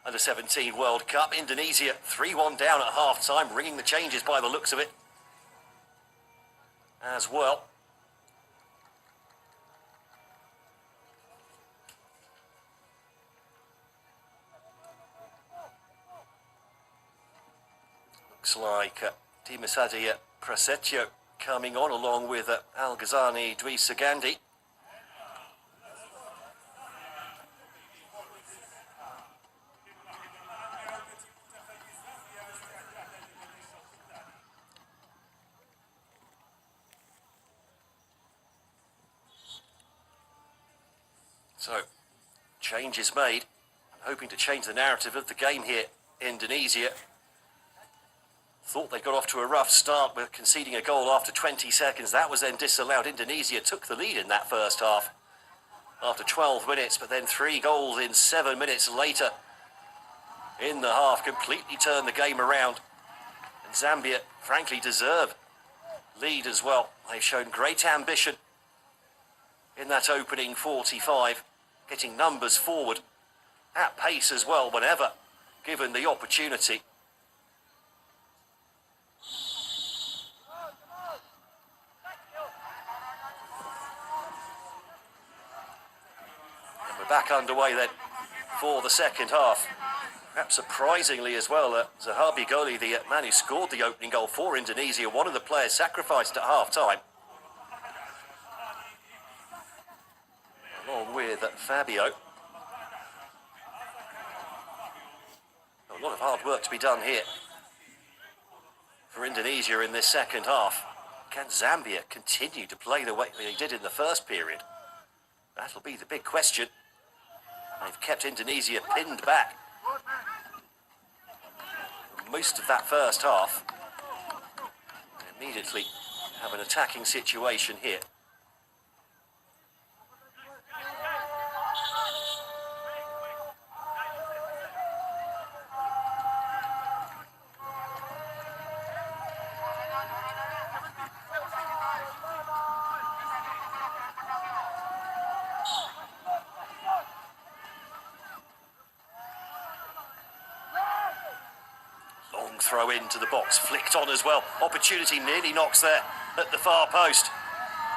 Under-17 World Cup. Indonesia 3-1 down at half-time, ringing the changes by the looks of it as well. Looks like Timnas Prasetyo coming on along with Al-Ghazani Dwi Sagandi. So, changes made. I'm hoping to change the narrative of the game here. Indonesia thought they got off to a rough start with conceding a goal after 20 seconds. That was then disallowed. Indonesia took the lead in that first half after 12 minutes, but then 3 goals in 7 minutes later in the half completely turned the game around. And Zambia, frankly, deserve lead as well. They've shown great ambition in that opening 45, getting numbers forward at pace as well whenever given the opportunity. And we're back underway then for the second half. Perhaps surprisingly as well, Zahabi Goli, the man who scored the opening goal for Indonesia, one of the players sacrificed at half-time. Along with Fabio. A lot of hard work to be done here for Indonesia in this second half. Can Zambia continue to play the way they did in the first period? That'll be the big question. They've kept Indonesia pinned back most of that first half. They immediately have an attacking situation here. Throw into the box, flicked on as well. Opportunity nearly knocks there at the far post.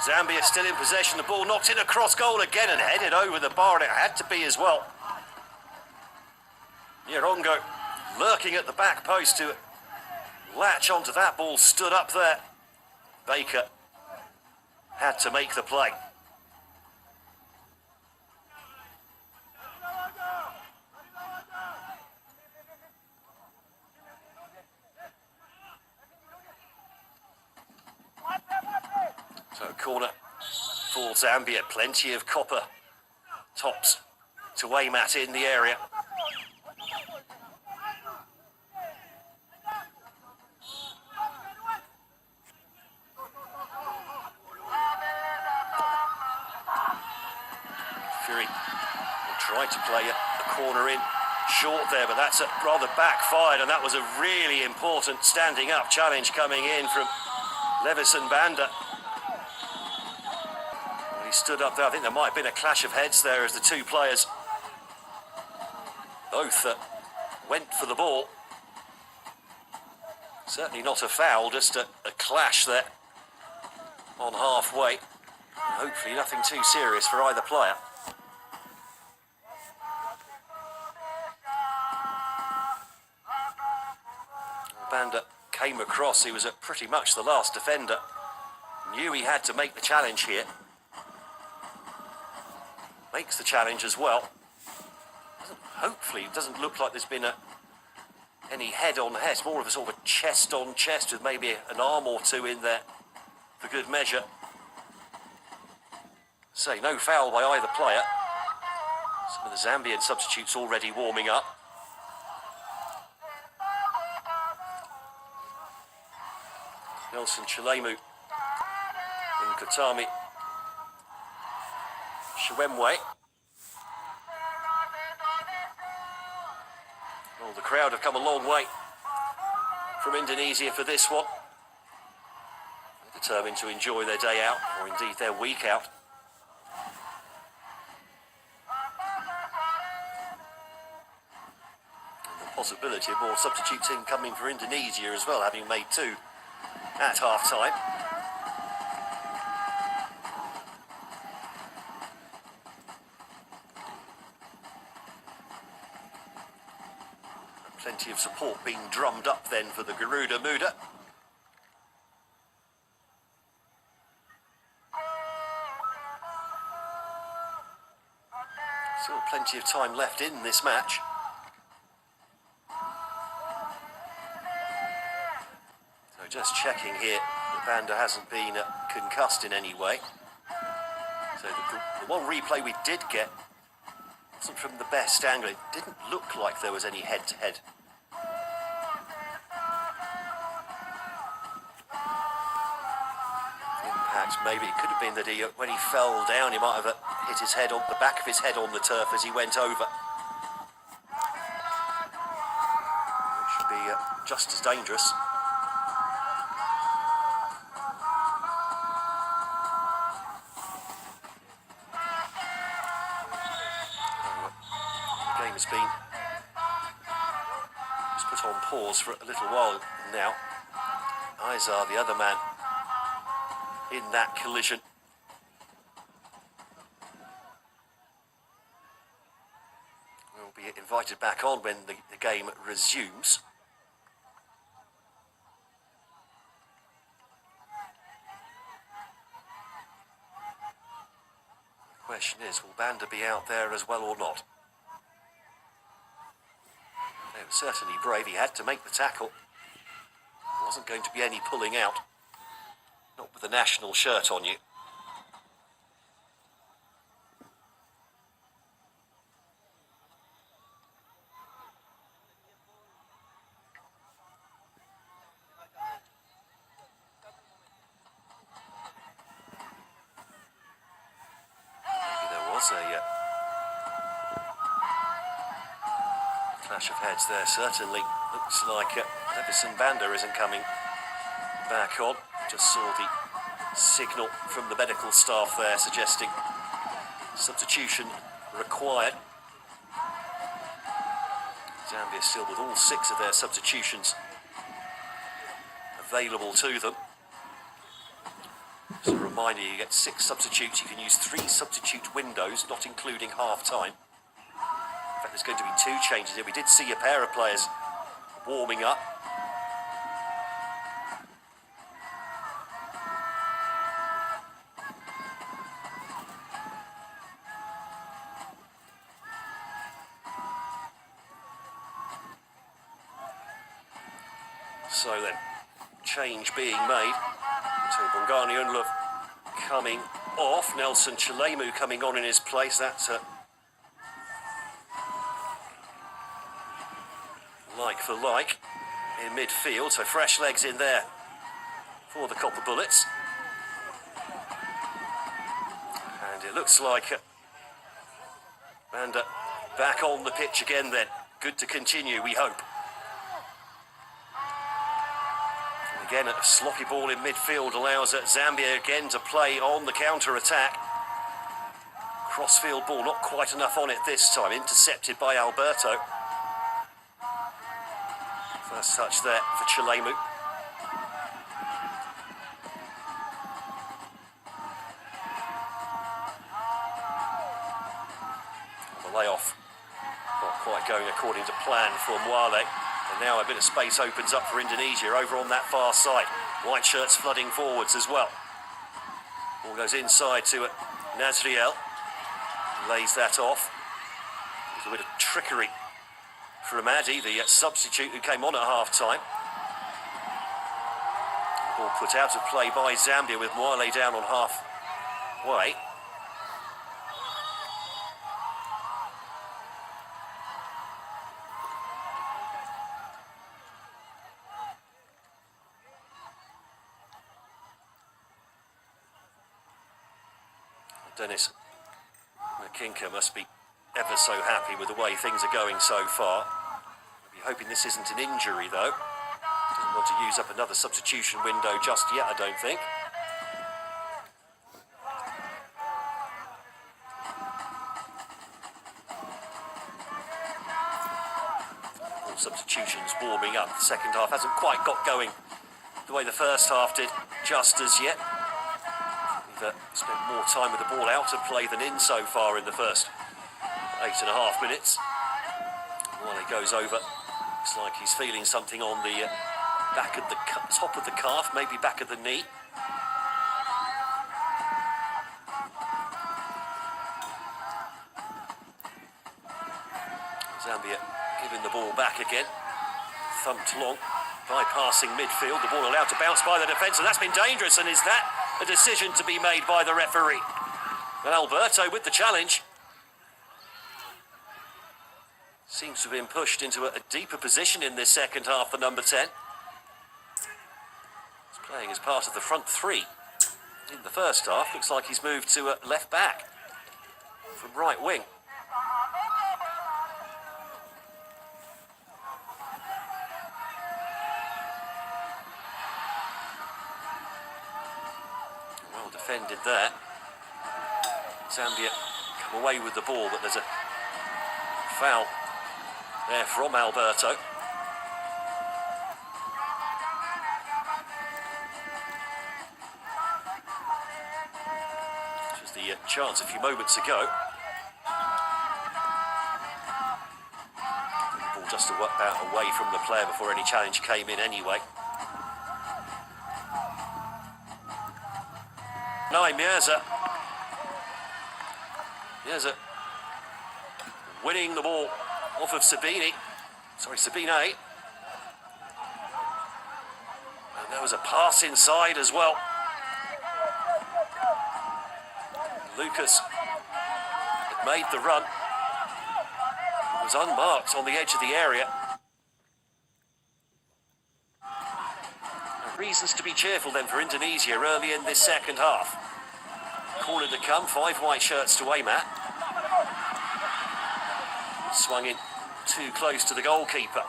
Zambia still in possession. The ball knocked in across goal again and headed over the bar, and it had to be as well. Nyerongo lurking at the back post to latch onto that ball, stood up there. Baker had to make the play. So corner for Zambia, plenty of copper tops to aim at in the area. Fury will try to play the corner in short there, but that's rather backfired, and that was a really important standing up challenge coming in from Levison Banda. He stood up there. I think there might have been a clash of heads there as the two players both went for the ball. Certainly not a foul, just a clash there on halfway. Hopefully nothing too serious for either player. Banda came across. He was pretty much the last defender. Knew he had to make the challenge here. Makes the challenge as well. Hopefully it doesn't look like there's been any head-on-head. It's more of a sort of a chest-on-chest with maybe an arm or two in there for good measure. Say no foul by either player. Some of the Zambian substitutes already warming up. Nelson Chilemu and Kotami Shwemwe. Well, the crowd have come a long way from Indonesia for this one. They're determined to enjoy their day out, or indeed their week out. possibility of more substitutes incoming for Indonesia as well, having made 2 at half-time. Plenty of support being drummed up then for the Garuda Muda. Still plenty of time left in this match. So just checking here, the Banda hasn't been concussed in any way. So the one replay we did get wasn't from the best angle. It didn't look like there was any head-to-head. Impact, maybe it could have been that when he fell down, he might have hit his head on the back of his head on the turf as he went over. Which should be just as dangerous. The game has been just put on pause for a little while now. Izar, the other man in that collision. Will be invited back on when the game resumes. The question is, will Banda be out there as well or not? They were certainly brave. He had to make the tackle. There wasn't going to be any pulling out. Not with the national shirt on you. Maybe there was a clash of heads there. Certainly looks like Edison Banda isn't coming back on. Just saw the signal from the medical staff there suggesting substitution required. Zambia still with all 6 of their substitutions available to them. Just a reminder, you get 6 substitutes. You can use 3 substitute windows, not including half-time. In fact, there's going to be 2 changes here. We did see a pair of players warming up. So then, change being made. So Bongani Unlove coming off. Nelson Chilemu coming on in his place. That's like for like in midfield. So fresh legs in there for the Copper Bullets. And it looks like Banda back on the pitch again then. Good to continue, we hope. Again, a sloppy ball in midfield allows Zambia again to play on the counter-attack. Crossfield ball, not quite enough on it this time. Intercepted by Alberto. First touch there for Chilemu. The layoff not quite going according to plan for Mwale. And now a bit of space opens up for Indonesia over on that far side. White shirts flooding forwards as well. Ball goes inside to Nazriel. Lays that off. There's a bit of trickery from Addy, the substitute who came on at half-time. Ball put out of play by Zambia with Mwale down on half-way. Dennis McKinker must be ever so happy with the way things are going so far. I'll be hoping this isn't an injury though. Doesn't want to use up another substitution window just yet, I don't think. All substitutions warming up. The second half hasn't quite got going the way the first half did just as yet. We've spent more time with the ball out of play than in so far in the first 8.5 minutes. While he goes over, looks like he's feeling something on the back of the top of the calf, maybe back of the knee. Zambia giving the ball back again, thumped long, bypassing midfield, the ball allowed to bounce by the defence, and that's been dangerous. And is that a decision to be made by the referee? And Alberto with the challenge. Seems to have been pushed into a deeper position in this second half, the number 10. He's playing as part of the front three. In the first half, looks like he's moved to left back from right wing. Well defended there. Zambia come away with the ball, but there's a foul there from Alberto. Which was the chance a few moments ago. The ball just about away from the player before any challenge came in anyway. Mirza winning the ball off of Sabine. And there was a pass inside as well. Lucas had made the run. Was unmarked on the edge of the area. Reasons to be cheerful then for Indonesia early in this second half. Corner to come, 5 white shirts to aim at. Swung in too close to the goalkeeper.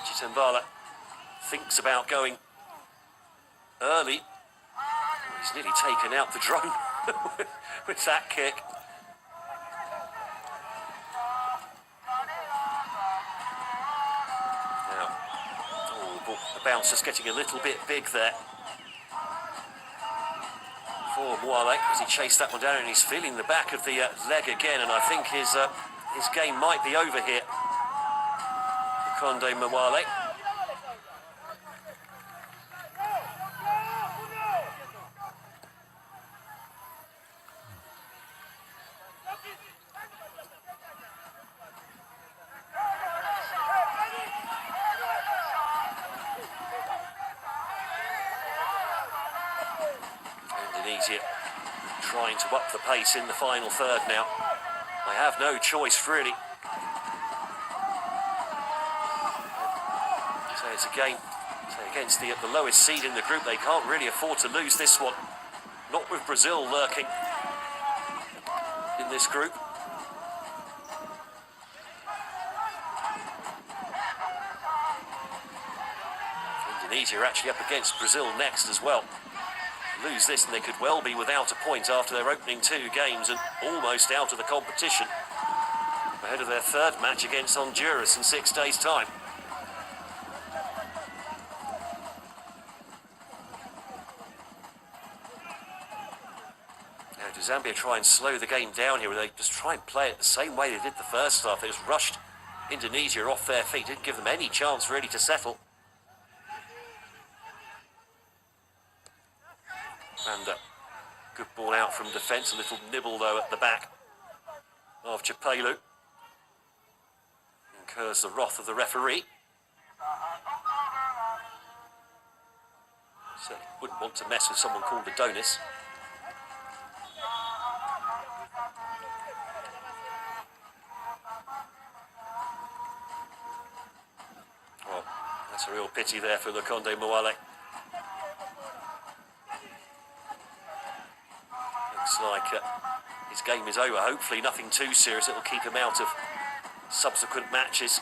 Chitembala thinks about going early. He's nearly taken out the drone with that kick. Now, the bounce just getting a little bit big there for Mwale as he chased that one down, and he's feeling the back of the leg again, and I think his game might be over here. Conde Mwale. Indonesia trying to up the pace in the final third now. They have no choice really. So it's a game against the lowest seed in the group. They can't really afford to lose this one. Not with Brazil lurking in this group. Indonesia are actually up against Brazil next as well. Lose this and they could well be without a point after their opening 2 games and almost out of the competition ahead of their third match against Honduras in 6 days' time. Now, do Zambia try and slow the game down here, or they just try and play it the same way they did the first half? They just rushed Indonesia off their feet, didn't give them any chance really to settle. And good ball out from defence, a little nibble though at the back of Chapelu. Incurs the wrath of the referee. Certainly wouldn't want to mess with someone called Adonis. Well, that's a real pity there for Conde Mwale. Looks like his game is over. Hopefully nothing too serious. It'll keep him out of subsequent matches.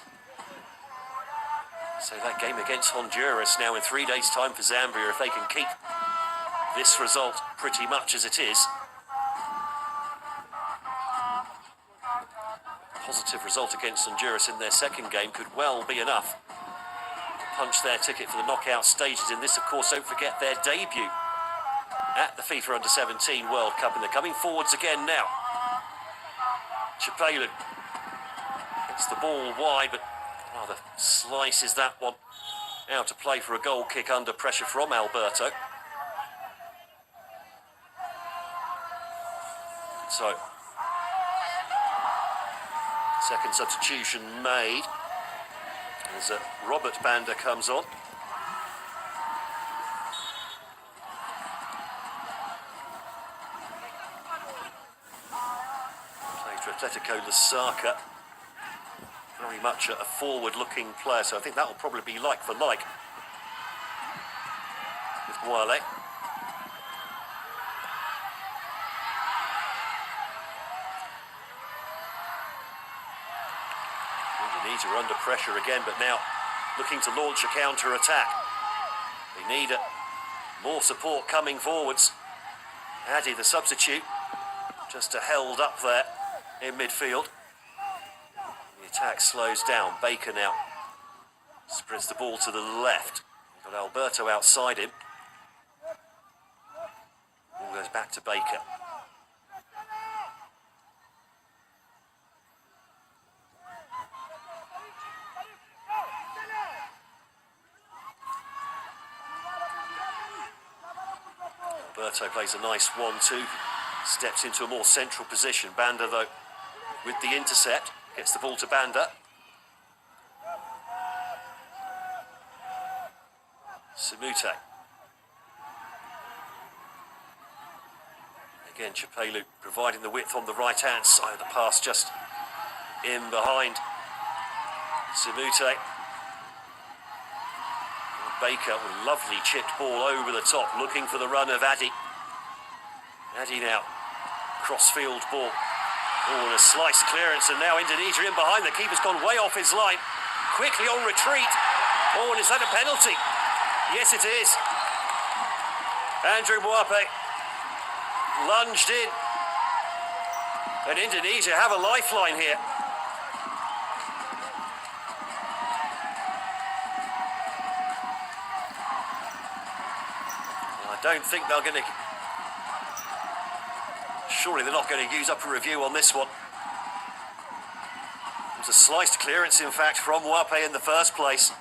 So that game against Honduras now in 3 days' time for Zambia, if they can keep this result pretty much as it is. Positive result against Honduras in their second game could well be enough punch their ticket for the knockout stages in this. Of course, don't forget their debut at the FIFA Under-17 World Cup, and they're coming forwards again now. Chapelu gets the ball wide, but rather slices that one out to play for a goal kick under pressure from Alberto. So, second substitution made as Robert Banda comes on. Played for Atletico Lusaka. Very much a forward-looking player, so I think that will probably be like for like with Wale. Indonesia are under pressure again, but now looking to launch a counter-attack. They need more support coming forwards. Addy, the substitute, just held up there in midfield. The attack slows down. Baker now spreads the ball to the left. Got Alberto outside him. Ball goes back to Baker. Alberto plays a nice 1-2, steps into a more central position. Banda, though, with the intercept, gets the ball to Banda. Samute. Again, Chapelu providing the width on the right-hand side. The pass just in behind Samute. Baker with a lovely chipped ball over the top, looking for the run of Addy. Addy now, cross-field ball. Oh, and a slice clearance, and now Indonesia in behind. The keeper's gone way off his line. Quickly on retreat. Oh, and is that a penalty? Yes, it is. Andrew Mwape lunged in. And Indonesia have a lifeline here. I don't think they're going to... Surely they're not going to use up a review on this one. It was a sliced clearance, in fact, from Mwape in the first place.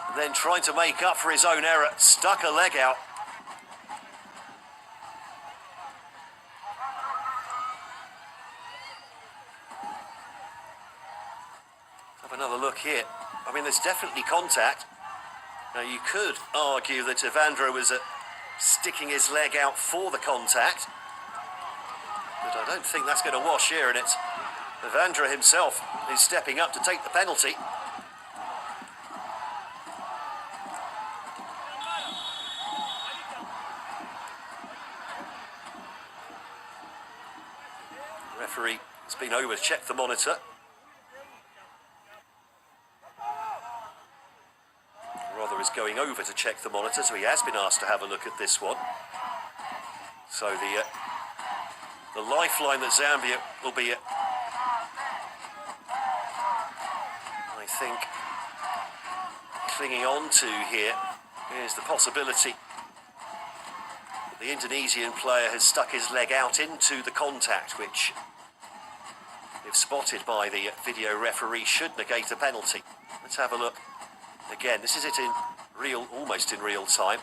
And then trying to make up for his own error, stuck a leg out. Have another look here. I mean, there's definitely contact. Now, you could argue that Evandro was sticking his leg out for the contact, but I don't think that's going to wash here, and it's Evandro himself who's stepping up to take the penalty. The referee has been over to check the monitor. Is going over to check the monitor, so he has been asked to have a look at this one. So the lifeline that Zambia will be, I think, clinging on to here is the possibility that the Indonesian player has stuck his leg out into the contact, which, if spotted by the video referee, should negate a penalty. Let's have a look. Again, this is it in almost in real time.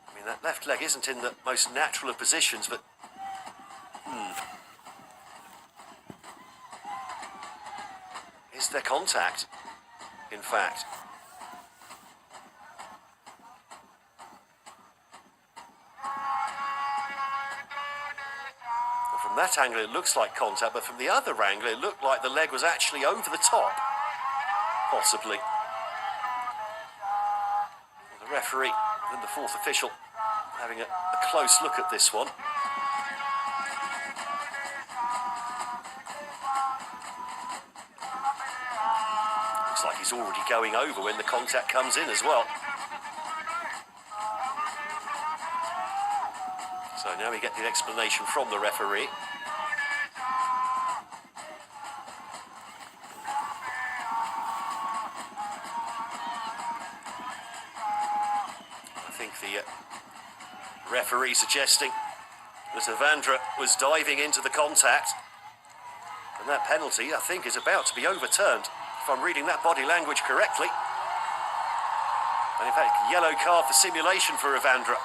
I mean, that left leg isn't in the most natural of positions, but... Is there contact, in fact? From that angle it looks like contact, but from the other angle it looked like the leg was actually over the top, possibly. Well, the referee and the fourth official having a close look at this one. Looks like he's already going over when the contact comes in as well. So now we get the explanation from the referee. The referee suggesting that Avandra was diving into the contact. And that penalty, I think, is about to be overturned, if I'm reading that body language correctly. And in fact, yellow card for simulation for Avandra.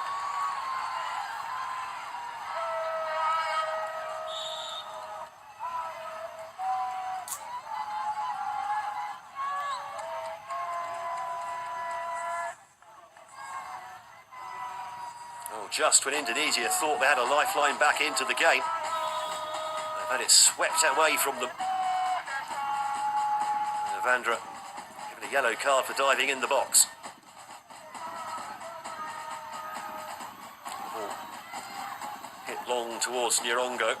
Oh, just when Indonesia thought they had a lifeline back into the game, they've had it swept away from them. And Avandra given a yellow card for diving in the box. Ball hit long towards Nyerongo.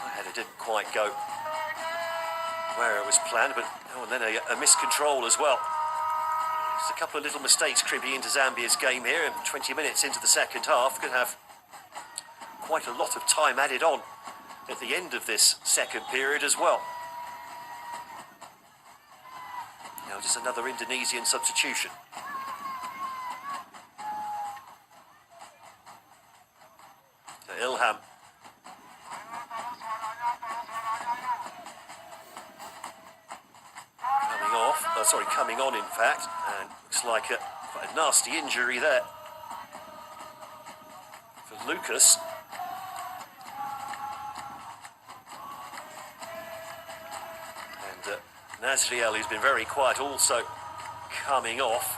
That header didn't quite go where it was planned, but oh, and then a miscontrol as well. Just a couple of little mistakes creeping into Zambia's game here, and 20 minutes into the second half. Could have quite a lot of time added on at the end of this second period as well. Now just another Indonesian substitution. To Ilham. Coming on in fact, and looks like quite a nasty injury there for Lucas. And Nazriel, who's been very quiet, also coming off.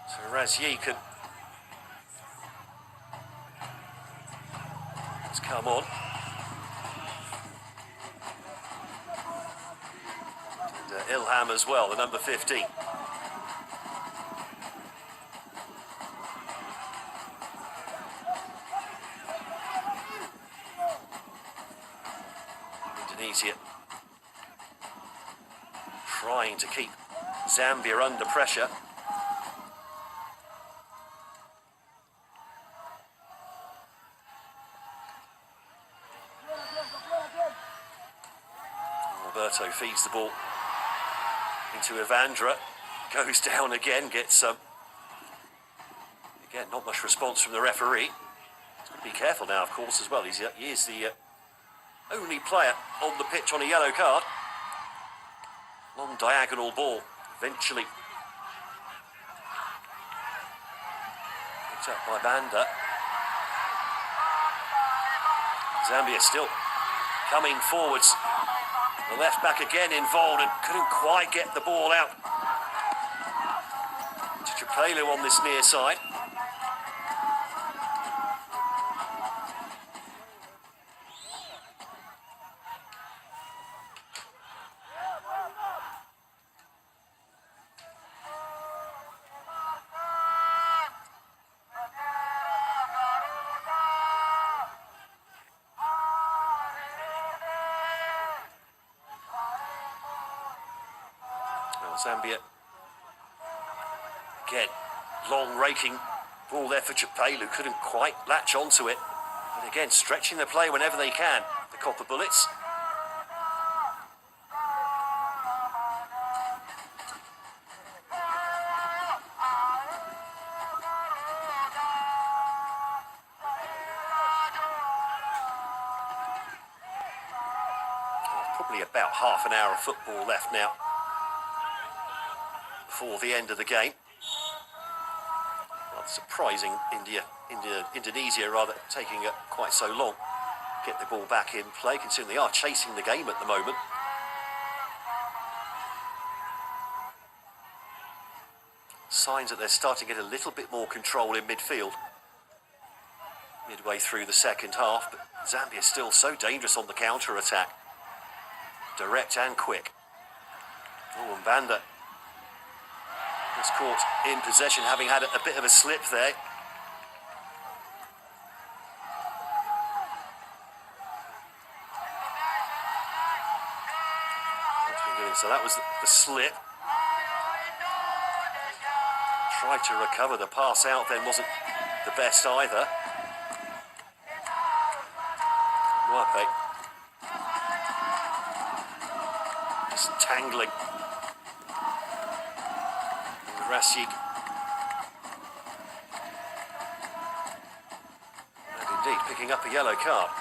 So Razyi has come on. Ilham as well, the number 15. Indonesia trying to keep Zambia under pressure. Alberto feeds the ball into Avandra, goes down again, gets again not much response from the referee. He's got to be careful now, of course, as well. He is the only player on the pitch on a yellow card. Long diagonal ball, eventually picked up by Banda. Zambia still coming forwards. The left back again involved and couldn't quite get the ball out to Trapelu on this near side. Zambia, again, long raking ball there for Trapelu, couldn't quite latch onto it. But again, stretching the play whenever they can, the Copper Bullets. Probably about half an hour of football left now before the end of the game. Well, surprising Indonesia rather taking quite so long to get the ball back in play, considering they are chasing the game at the moment. Signs that they're starting to get a little bit more control in midfield midway through the second half, but Zambia is still so dangerous on the counter-attack. Direct and quick. Oh, and Banda was caught in possession, having had a bit of a slip there. So that was the slip. Tried to recover, the pass out then wasn't the best either. Mwape just tangling Rasic. And indeed picking up a yellow card.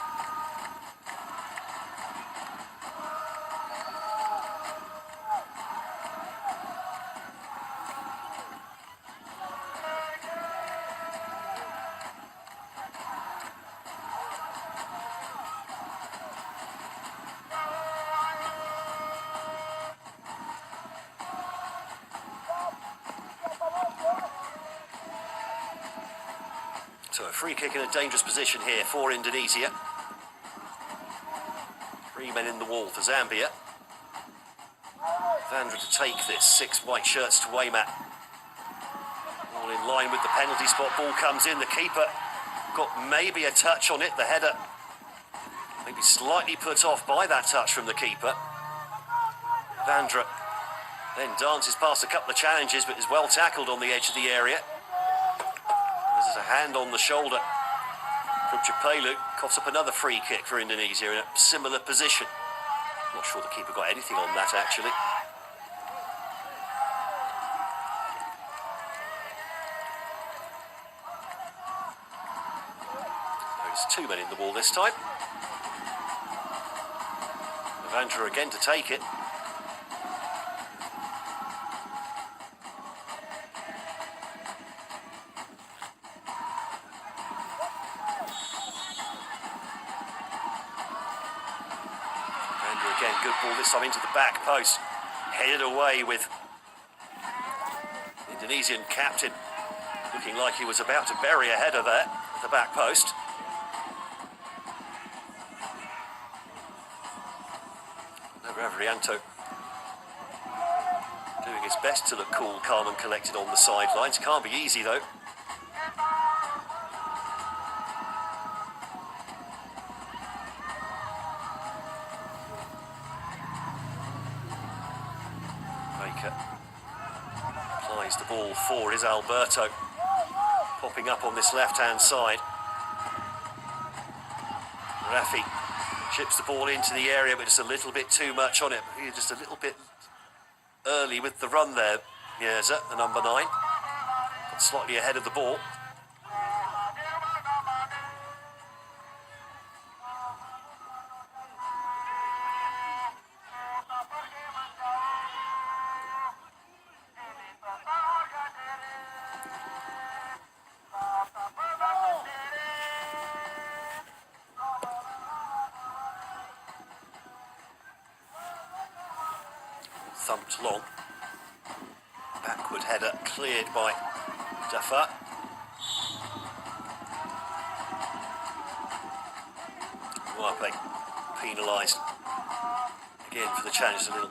So a free kick in a dangerous position here for Indonesia. 3 men in the wall for Zambia. Vandra to take this, 6 white shirts to aim at. All in line with the penalty spot, ball comes in, the keeper got maybe a touch on it, the header maybe slightly put off by that touch from the keeper. Vandra then dances past a couple of challenges but is well tackled on the edge of the area. There's a hand on the shoulder from Chapelu. Coughs up another free kick for Indonesia in a similar position. Not sure the keeper got anything on that actually. There's 2 men in the wall this time. Vandra again to take it. Again, good ball this time into the back post. Headed away with Indonesian captain looking like he was about to bury a header there at the back post. Navrianto doing his best to look cool, calm and collected on the sidelines. Can't be easy though. Applies the ball for is Alberto, popping up on this left-hand side. Rafi chips the ball into the area, but just a little bit too much on it. Just a little bit early with the run there. Yeza, the number 9, got slightly ahead of the ball. Thumped long. Backward header cleared by Dafa. Muape penalised again for the challenge. A little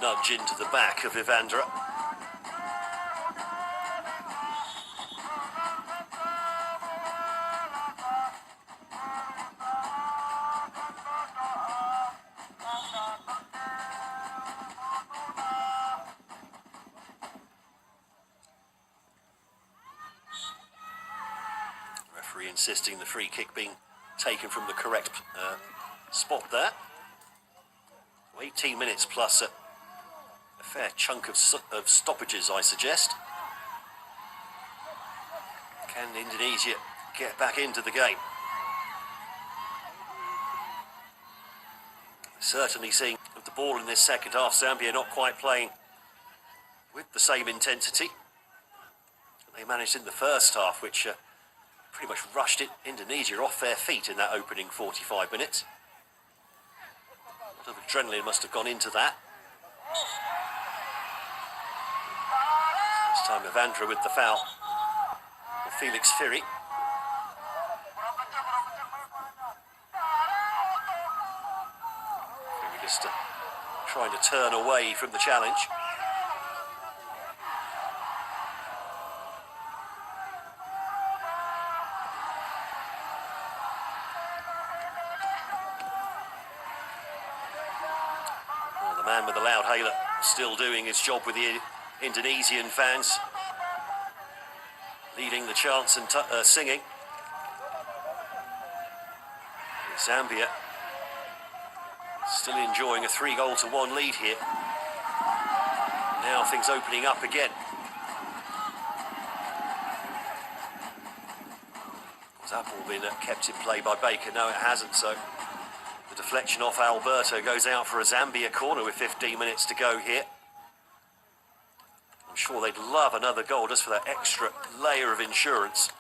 nudge into the back of Ivandra. Referee insisting the free kick being taken from the correct spot there. 18 minutes plus a fair chunk of stoppages, I suggest. Can Indonesia get back into the game? Certainly seeing the ball in this second half, Zambia not quite playing with the same intensity they managed in the first half, which pretty much rushed Indonesia off their feet in that opening 45 minutes. A lot of adrenaline must have gone into that. This time Ivandra with the foul for Felix Firi. Firi just trying to turn away from the challenge. The man with the loud hailer still doing his job with the Indonesian fans, leading the chants and singing. Zambia still enjoying a 3-1 lead here. Now things opening up again. Has that ball been kept in play by Baker? No, it hasn't, so the deflection off Alberto goes out for a Zambia corner with 15 minutes to go here. I'm sure they'd love another goal just for that extra layer of insurance.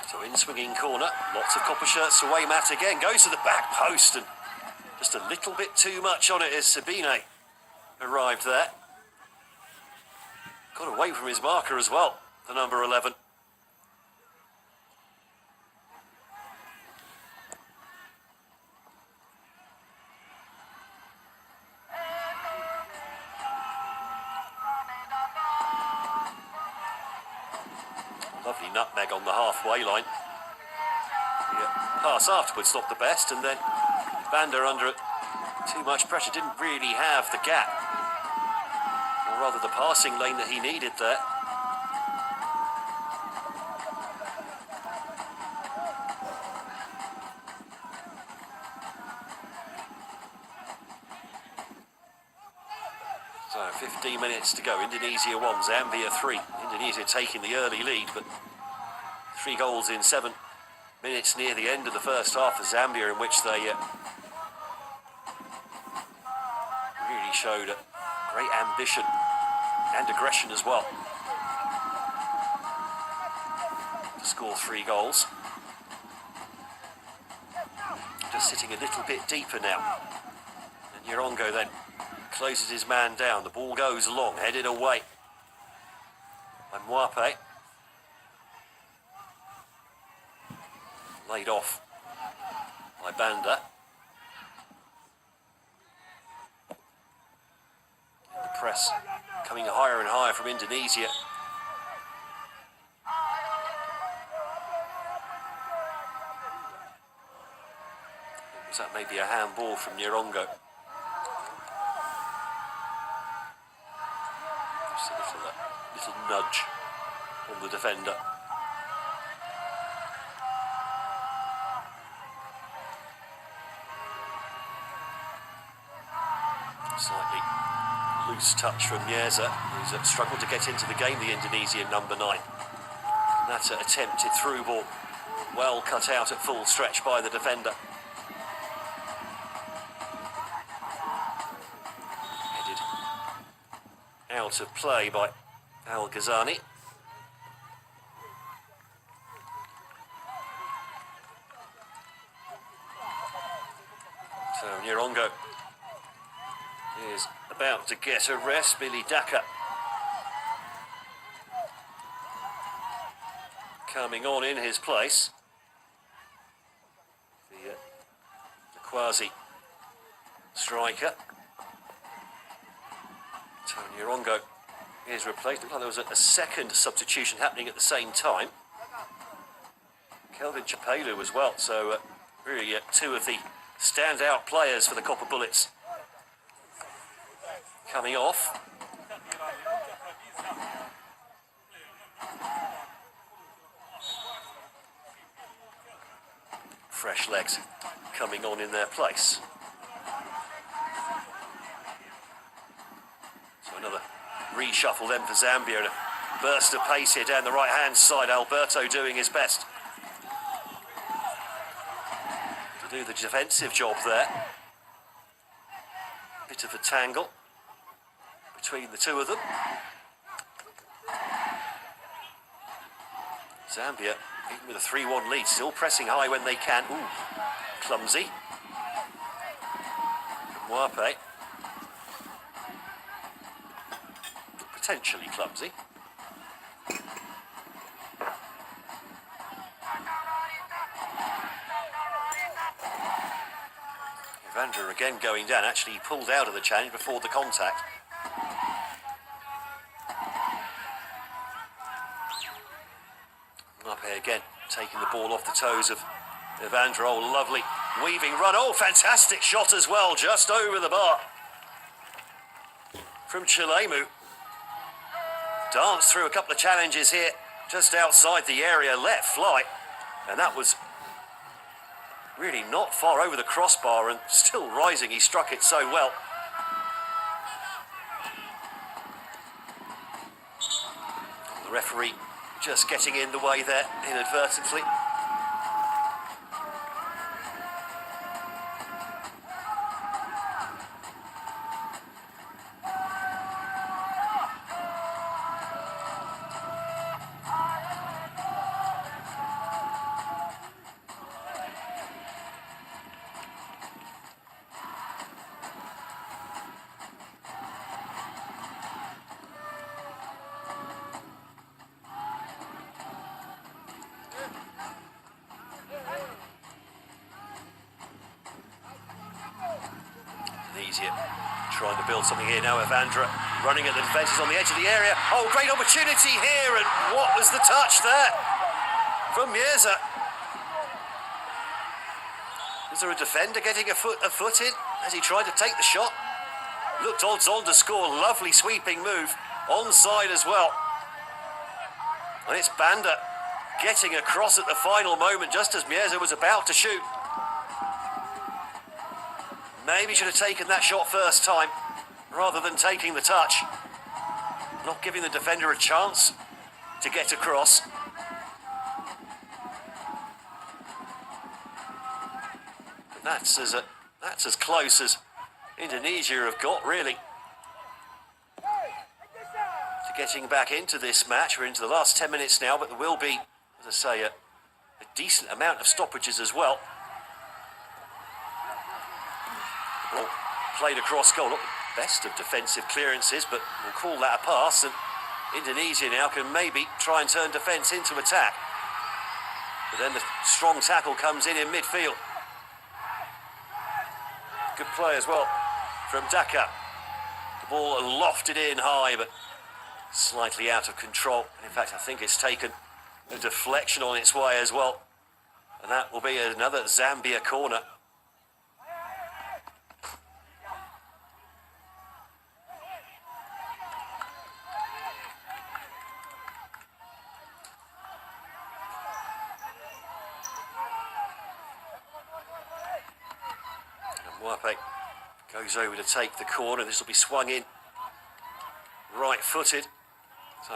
So in swinging corner, lots of copper shirts away. Matt again goes to the back post and just a little bit too much on it as Sabine arrived there. Got away from his marker as well, the number 11. Lovely nutmeg on the halfway line. The pass afterwards not the best, and then Vander under too much pressure, didn't really have the gap, or rather the passing lane that he needed there. So 15 minutes to go. Indonesia 1, Zambia 3. Indonesia taking the early lead, but 3 goals in 7 minutes near the end of the first half for Zambia, in which they really showed great ambition and aggression as well to score 3 goals. Just sitting a little bit deeper now. And Nyerongo then closes his man down. The ball goes long, headed away by Mwape. Laid off by Banda. The press coming higher and higher from Indonesia. Was that maybe a handball from Nyerongo? Just a little nudge on the defender. Slightly loose touch from Yeza, who's struggled to get into the game, the Indonesian number 9. And that's an attempted through ball, well cut out at full stretch by the defender. Headed out of play by Al Ghazani. So Nyerongo is about to get a rest. Billy Daka coming on in his place. The quasi striker. So Nyerongo is replaced. Looked like there was a second substitution happening at the same time. Kelvin Chapelu as well. So really 2 of the standout players for the Copper Bullets coming off. Fresh legs coming on in their place. So another reshuffle then for Zambia, and a burst of pace here down the right hand side. Alberto doing his best to do the defensive job there. Bit of a tangle between the 2 of them. Zambia, even with a 3-1 lead, still pressing high when they can. Ooh, clumsy. Mwape. Potentially clumsy. Evander again going down. Actually, he pulled out of the challenge before the contact. Mwape again, taking the ball off the toes of Evander. Oh, lovely Weaving run. Oh, fantastic shot as well, just over the bar. From Chilemu. Danced through a couple of challenges here, just outside the area, let fly. And that was really not far over the crossbar and still rising. He struck it so well. The referee just getting in the way there inadvertently. Indonesia trying to build something here now. Evandra running at the defences on the edge of the area. Oh, great opportunity here, and what was the touch there from Mirza? Is there a defender getting a foot in as he tried to take the shot? Looked odds on to score. Lovely sweeping move. Onside as well. And it's Banda getting across at the final moment just as Mirza was about to shoot. Maybe should have taken that shot first time rather than taking the touch. Not giving the defender a chance to get across. But that's as close as Indonesia have got, really, to getting back into this match. We're into the last 10 minutes now, but there will be, as I say, a decent amount of stoppages as well. Ball played across goal, not the best of defensive clearances, but we'll call that a pass, and Indonesia now can maybe try and turn defence into attack. But then the strong tackle comes in midfield. Good play as well from Daka. The ball lofted in high, but slightly out of control. And in fact, I think it's taken a deflection on its way as well. And that will be another Zambia corner. Mwape goes over to take the corner. This will be swung in right-footed. So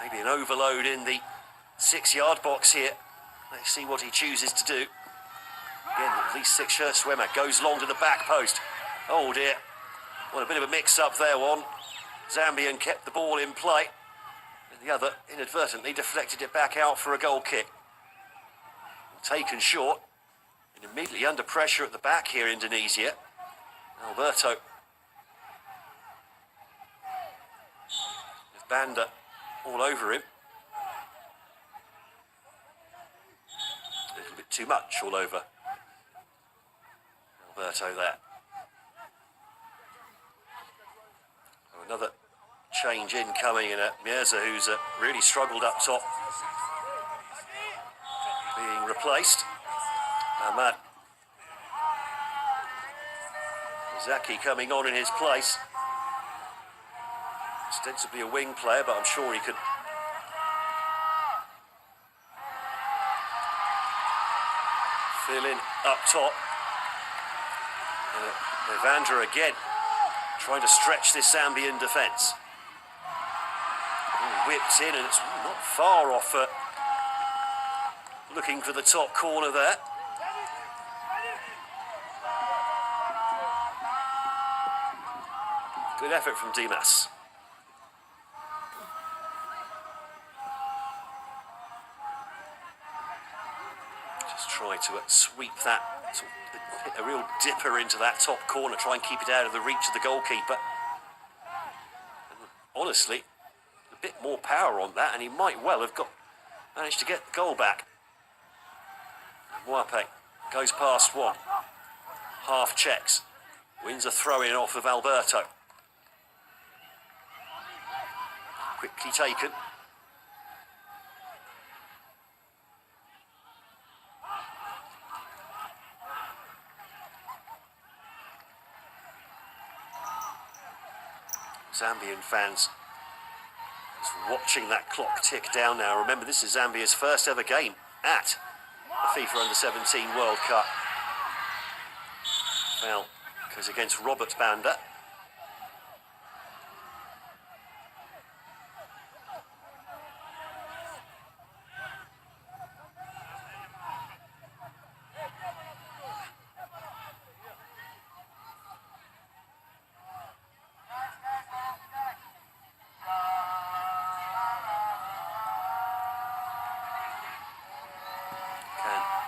maybe an overload in the 6-yard box here. Let's see what he chooses to do. Again, at least 6-shirt swimmer goes long to the back post. Oh dear. What a bit of a mix-up there. One Zambian kept the ball in play, and the other inadvertently deflected it back out for a goal kick. Taken short. And immediately under pressure at the back here, Indonesia. Alberto. With Banda all over him. A little bit too much all over Alberto there. Oh, another change incoming, and Mirza, who's really struggled up top, being replaced. Ahmad Zaki coming on in his place. Ostensibly a wing player, but I'm sure he could fill in up top. And Evandra again trying to stretch this Zambian defence. Whipped in, and it's not far off looking for the top corner there. Good effort from Timnas. Just try to sweep that, hit a real dipper into that top corner, try and keep it out of the reach of the goalkeeper. And honestly, a bit more power on that, and he might well have managed to get the goal back. Mwape goes past one. Half checks. Wins a throw-in off of Alberto. Quickly taken. Zambian fans just watching that clock tick down now. Remember, this is Zambia's first ever game at the FIFA Under-17 World Cup. Foul goes against Robert Banda.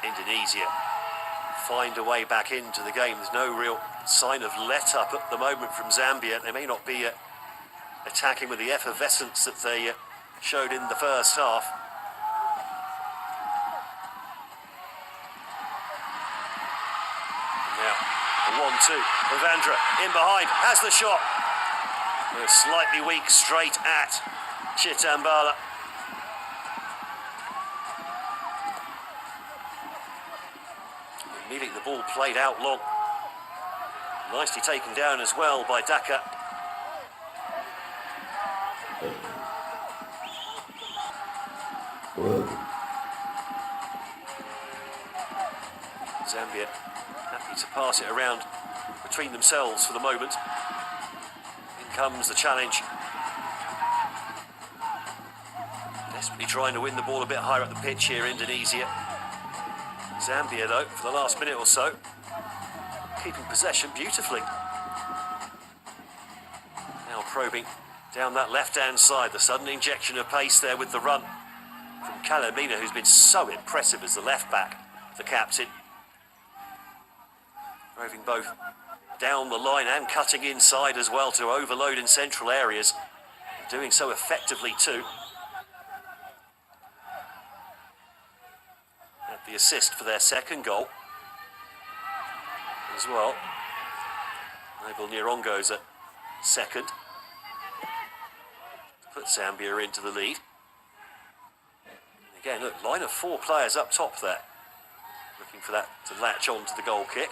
Indonesia find a way back into the game. There's no real sign of let-up at the moment from Zambia. They may not be attacking with the effervescence that they showed in the first half. And now, the 1-2. Evandra in behind, has the shot. Slightly weak, straight at Chitambala. Leaving the ball played out long. Nicely taken down as well by Daka. Zambia happy to pass it around between themselves for the moment. In comes the challenge. Desperately trying to win the ball a bit higher up the pitch here, Indonesia. Zambia, though, for the last minute or so, keeping possession beautifully. Now probing down that left-hand side. The sudden injection of pace there with the run from Kalamina, who's been so impressive as the left-back, the captain. Probing both down the line and cutting inside as well to overload in central areas. Doing so effectively too. The assist for their second goal as well. Nabil Nyirongo's at second. Put Zambia into the lead. And again, look, line of 4 players up top there. Looking for that to latch on to the goal kick.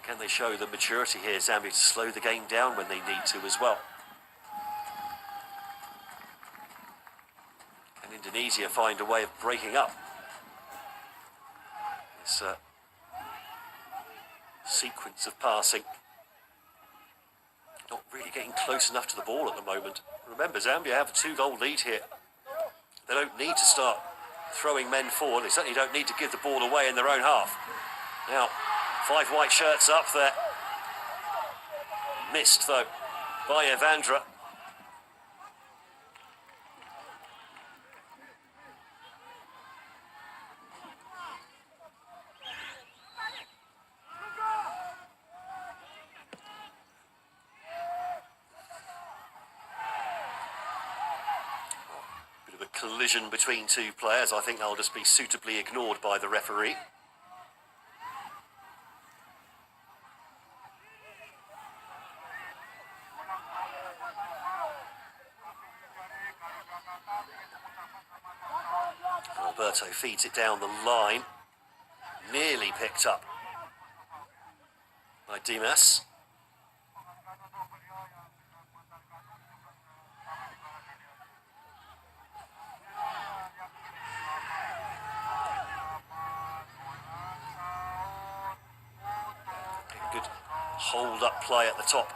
Can they show the maturity here, Zambia, to slow the game down when they need to as well? Can Indonesia find a way of breaking up this sequence of passing? Not really getting close enough to the ball at the moment. Remember, Zambia have a 2-goal lead here. They don't need to start throwing men forward. They certainly don't need to give the ball away in their own half. Now, 5 white shirts up there. Missed, though, by Evandra. Bit of a collision between 2 players. I think they'll just be suitably ignored by the referee. Alberto feeds it down the line. Nearly picked up by Timnas. Good hold-up play at the top.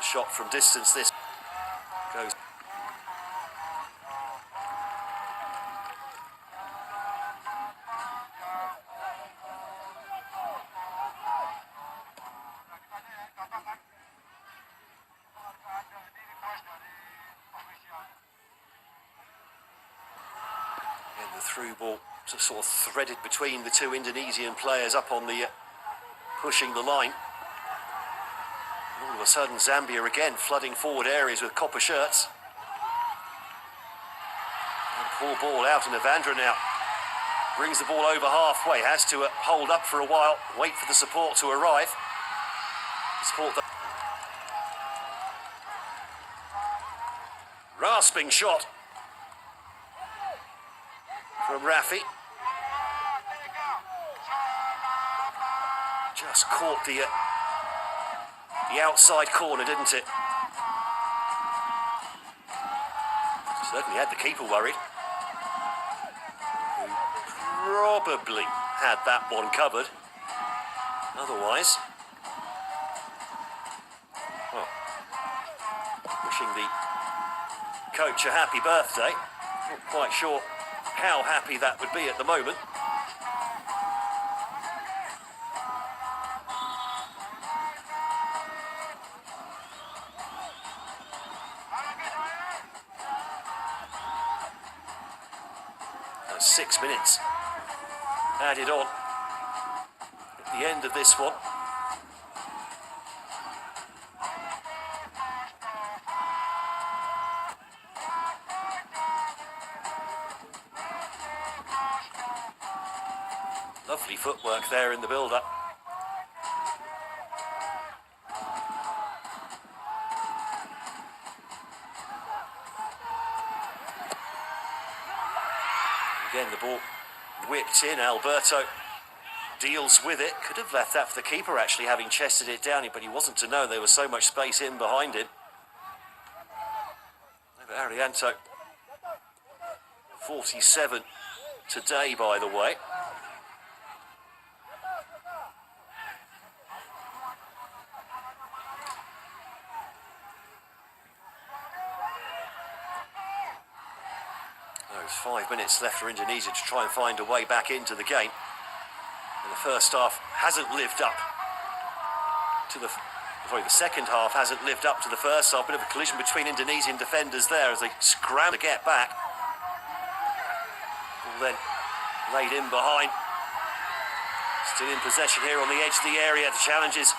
Shot from distance, this goes. And the through ball just sort of threaded between the 2 Indonesian players up on the pushing the line. All of a sudden, Zambia again flooding forward areas with copper shirts. And poor ball out, and Evandra now brings the ball over halfway. Has to hold up for a while, wait for the support to arrive. Support Grasping shot from Rafi. Just caught the outside corner, didn't it? Certainly had the keeper worried. Who probably had that one covered. Otherwise, well, wishing the coach a happy birthday. Not quite sure how happy that would be at the moment. That's 6 minutes added on at the end of this one. Lovely footwork there in the build-up. Again, the ball whipped in. Alberto deals with it. Could have left that for the keeper, actually, having chested it down, but he wasn't to know there was so much space in behind him. Arianto, 47 today, by the way. There's 5 minutes left for Indonesia to try and find a way back into the game. And the first half hasn't lived up to the second half hasn't lived up to the first half. Bit of a collision between Indonesian defenders there as they scramble to get back. Ball then laid in behind. Still in possession here on the edge of the area. The challenges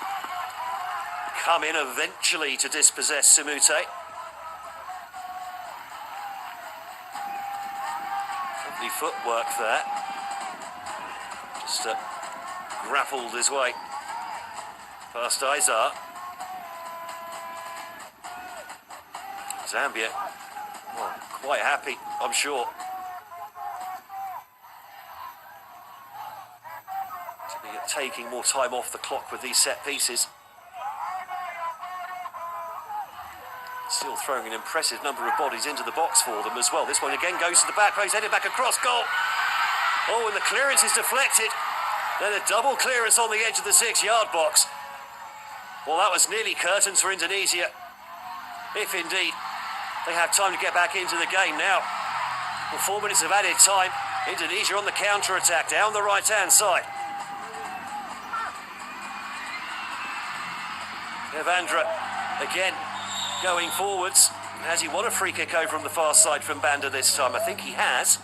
come in eventually to dispossess Sumute. Lovely footwork there. Just grappled his way past Izar. Zambia, well, quite happy, I'm sure, to be taking more time off the clock with these set pieces. Still throwing an impressive number of bodies into the box for them as well. This one again goes to the back post, headed back across goal. Oh, and the clearance is deflected. Then a double clearance on the edge of the 6-yard box. Well, that was nearly curtains for Indonesia, if indeed they have time to get back into the game now. Well, 4 minutes of added time. Indonesia on the counter-attack down the right-hand side. Evandra again going forwards. Has he won a free kick over from the far side from Banda this time? I think he has.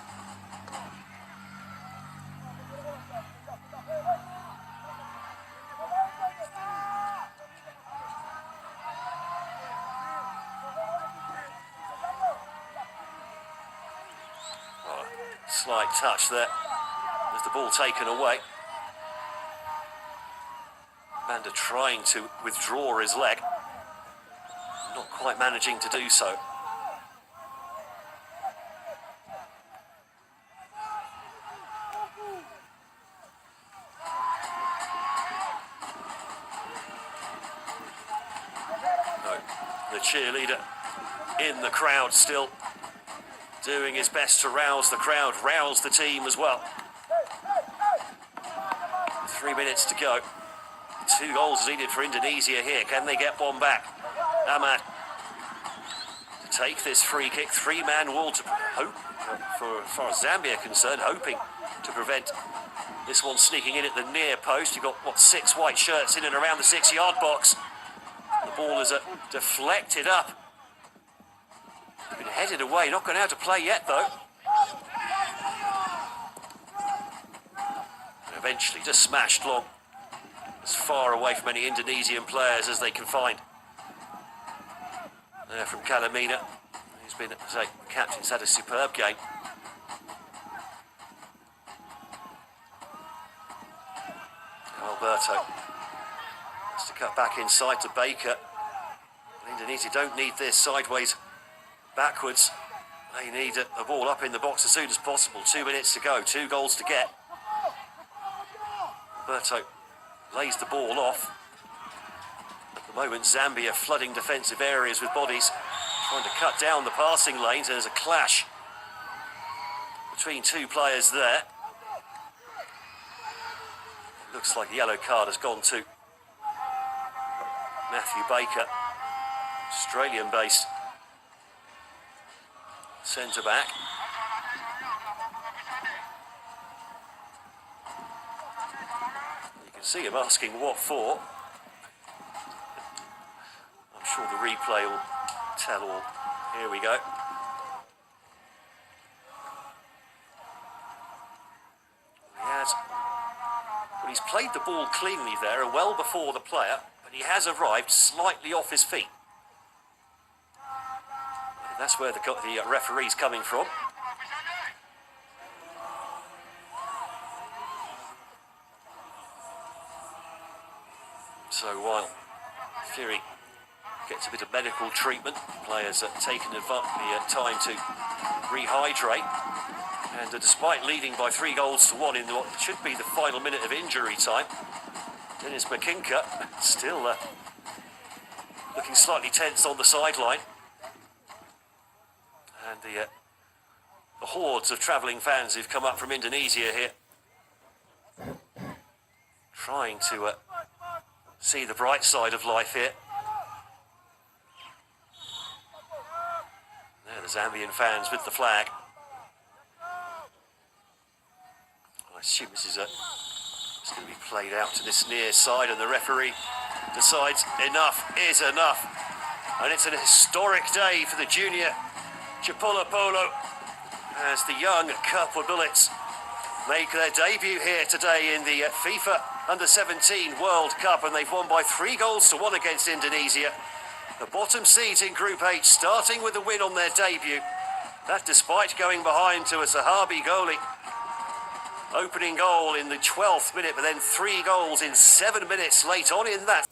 Slight touch there as the ball taken away. Banda trying to withdraw his leg, not quite managing to do so. No, the cheerleader in the crowd still, doing his best to rouse the crowd, rouse the team as well. 3 minutes to go. 2 goals needed for Indonesia here. Can they get one back? Ahmad to take this free kick. 3-man wall to hope, for as far as Zambia are concerned, hoping to prevent this one sneaking in at the near post. You've got, 6 white shirts in and around the 6-yard box. The ball is deflected up. Been headed away, not gone out to play yet though. And eventually just smashed long, as far away from any Indonesian players as they can find. There from Kalamina, who's been, as I say, captain's had a superb game. Alberto has to cut back inside to Baker. Indonesia don't need this sideways backwards. They need the ball up in the box as soon as possible. 2 minutes to go, 2 goals to get. Berto lays the ball off. At the moment, Zambia flooding defensive areas with bodies, trying to cut down the passing lanes. There's a clash between 2 players there. Looks like the yellow card has gone to Matthew Baker, Australian-based centre-back. You can see him asking what for. I'm sure the replay will tell all. Here we go. He's played the ball cleanly there, well before the player, but he has arrived slightly off his feet. That's where the referee's coming from. So while Fury gets a bit of medical treatment, players are taking the time to rehydrate. And despite leading by 3 goals to 1 in what should be the final minute of injury time, Dennis McKinker still looking slightly tense on the sideline. And the hordes of travelling fans who've come up from Indonesia here, trying to see the bright side of life here. There, the Zambian fans with the flag. I assume this is it's going to be played out to this near side, and the referee decides enough is enough. And it's an historic day for the Dunia Chipolo Polo as the young Purple Bullets make their debut here today in the FIFA Under-17 World Cup, and they've won by 3 goals to 1 against Indonesia. The bottom seeds in Group H, starting with a win on their debut. That despite going behind to a Sahabi goalie. Opening goal in the 12th minute, but then 3 goals in 7 minutes late on in that.